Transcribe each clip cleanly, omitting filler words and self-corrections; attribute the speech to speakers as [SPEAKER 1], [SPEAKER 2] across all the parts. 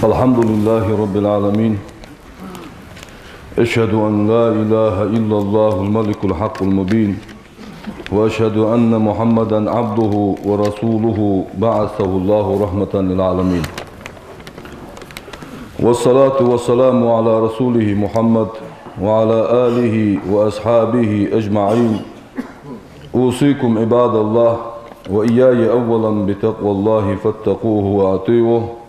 [SPEAKER 1] الحمد لله رب العالمين. أشهد أن لا إله إلا الله الملك الحق المبين، وأشهد أن محمدا عبده ورسوله بعثه الله رحمة للعالمين. والصلاة والسلام على رسوله محمد وعلى آله وأصحابه أجمعين. أوصيكم عباد الله وإياي أولا بتقوى الله فاتقوه وأطيعوه،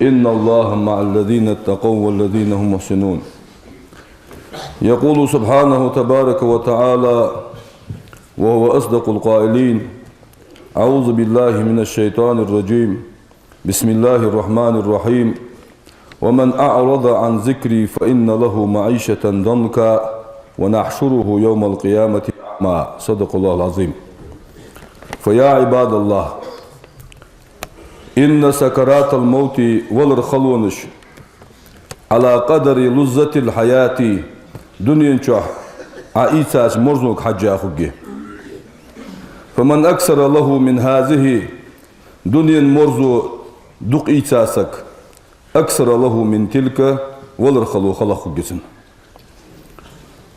[SPEAKER 1] إن الله مع الذين اتقوا والذين هم محسنون. يقول سبحانه تبارك وتعالى وهو أصدق القائلين: أعوذ بالله من الشيطان الرجيم، بسم الله الرحمن الرحيم. ومن أعرض عن ذكري فإن له معيشة ضنكا ونحشره يوم القيامة أعمى. صدق الله العظيم. فيا عباد الله، إن سكرات الموت والرخلونش على قدر لذة الحياة دنيا شح عيساس مرزوك حجا خجي. فمن أكثر له من هذه دنيا مرزو دق إيساسك أكثر له من تلك والرخلو خلق جسن.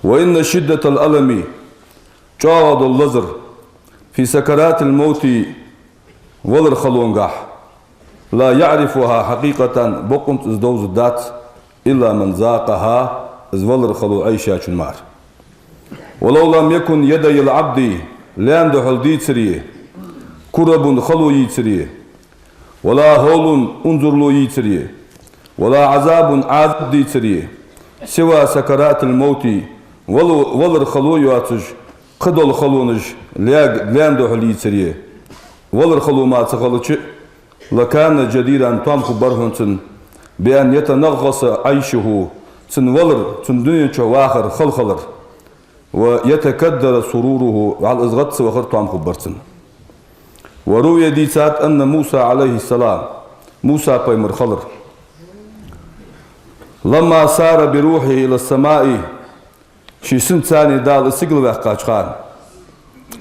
[SPEAKER 1] وإن شدة الألم جاود اللزر في سكرات الموت والرخلونجح لا يعرفها حقيقة بقنت ازدوز الدات إلا من ذاقها ازولر خلو عيشة النار. ولو لم يكن يدي العبد لاند حلدي تسريه كرب خلو يتسريه، ولا هول انظر له يتسريه، ولا عذاب عاد يتسريه سوى سكرات الموت ولر خلو ياتج قدل خلونج لاند حلدي يتسريه ولر خلو ما تخلوش لكان جديرا تامخ برهنسن بأن يتنغص عيشه تنولر تندنيا شواخر خلخلر ويتكدر سروره على الإزغط وخر تامخ برسن. وروي دي سات أن موسى عليه السلام موسى بيمر خلر لما سار بروحه إلى السماء شي سنت ثاني دال السجل وحقاج خان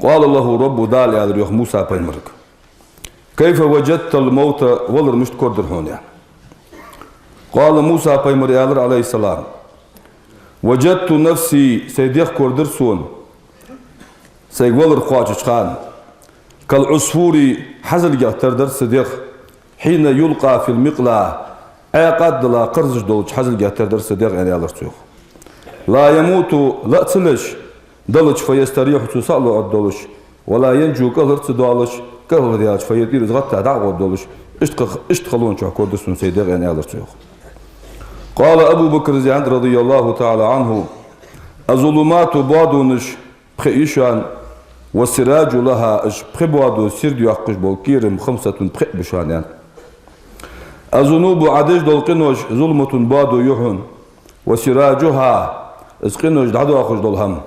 [SPEAKER 1] قال له رب دال يا ريح موسى بيمرك كيف وجدت الموت ولر مش تقدر هون يعني. قال موسى بيمر عليه السلام وجدت نفسي سيديخ كوردر سون سيقولر قواجش خان كالعصفور حزل جاتردر سيديخ حين يلقى في المقلاة ايقاد لا قرزش دولج حزل جاتردر سيديخ يعني على رسوخ لا يموت لا تسلش دولج فيستريح تسألو الدولج ولا ينجو كهر تدولج كهر دياج فيدير زغطة دعوة دولج اشتغلون شو كوردسون سيديغ يعني على السيوخ. قال أبو بكر زياد رضي الله تعالى عنه: الظلمات بعضونش بخيشان والسراج لها اش بخبوادو سيردو يحقش بوكيرم 5 بخبشان يعني. الذنوب عدج دولقنوش ظلمة بعضو يحون وسراجها اسقنوش دعدو أخش دولهم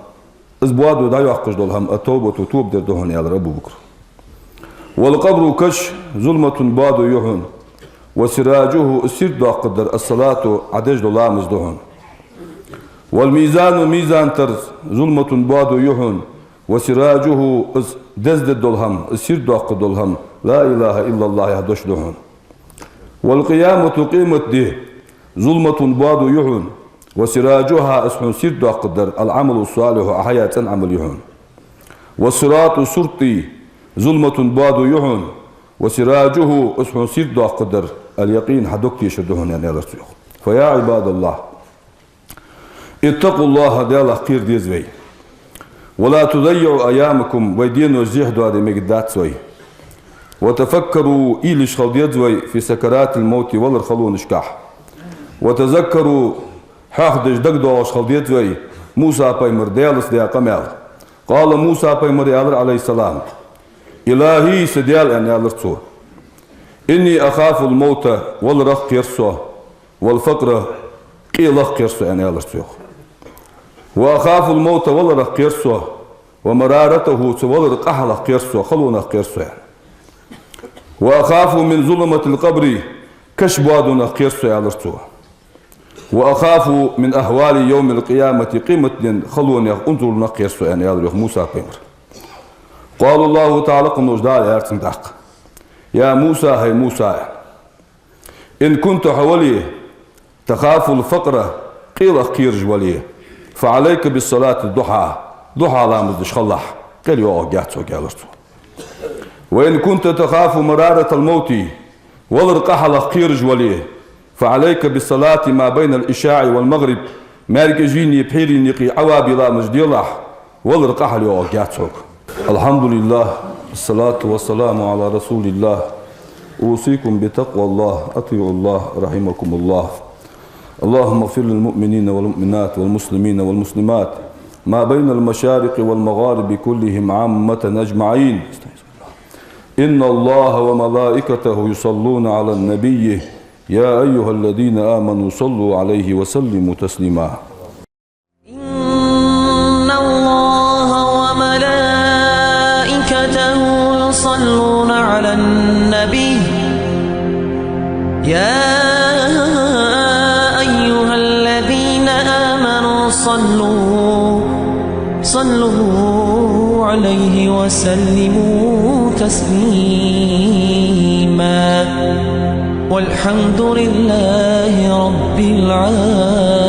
[SPEAKER 1] ازبوادو دعدو أخش دولهم التوبة توب در دهون يا أبو بكر. والقبر كش ظلمة بعض يحون وسراجه السرد قدر الصلاة عدج دولام ازدهون. والميزان ميزان ترز ظلمة بعض يحون وسراجه دزد دولهم السرد قدرهم لا إله إلا الله يهدش دهون. والقيامة قيمة ده ظلمة بعض يحون وسراجها اسم سرد قدر العمل الصالح حياة عمل يحون. والصراط سرطي ظلمة بعض يحون وسراجه اسم سرد قدر اليقين حدك يشدهن يعني رسول. فيا عباد الله، اتقوا الله ديال خير ديزوي ولا تضيعوا ايامكم ويدين وجهدوا هذه مقدات سوي وتفكروا إيلش خلديزوي في سكرات الموت والرخلون اشكاح وتذكروا حاخدش دقدوش خلديزوي موسى بيمر ديالس ديا قمال. قال موسى بيمر عليه السلام: إلهي سديال أن يالرسو إني أخاف الموت والرق يرسو والفقر قيلق يرسو أن يالرسو وأخاف الموت والرق يرسو ومرارته والرق أحلق يرسو خلونق يرسو وأخاف من ظلمة القبر كشبوادنا يرسو يالرسو وأخاف من أهوال يوم القيامة قيمة خلون انظر نقيرسو أن يالرسو موسى بيمر. قال الله تعالى قنوش دال يا موسى هي موسى إن كنت حوليه تخاف الفقر قيل قيرج وليه فعليك بالصلاة الضحى ضحى لامد شخلح قال يو جاتو قالرتو. وإن كنت تخاف مرارة الموت والرقحل قيرج وليه فعليك بالصلاة ما بين الإشاع والمغرب مالك جيني بحيري نقي عوابي لا مجديلح والرقحل يو جاتو. الحمد لله الصلاة والسلام على رسول الله. أوصيكم بتقوى الله أطيعوا الله رحمكم الله. اللهم اغفر للمؤمنين والمؤمنات والمسلمين والمسلمات ما بين المشارق والمغارب كلهم عامة أجمعين. إن الله وملائكته يصلون على النبي يا أيها الذين آمنوا صلوا عليه وسلموا تسليما.
[SPEAKER 2] إن الله وملائكته يصلون على النبي يا أيها الذين آمنوا صلوا عليه وسلموا تسليما. والحمد لله رب العالمين.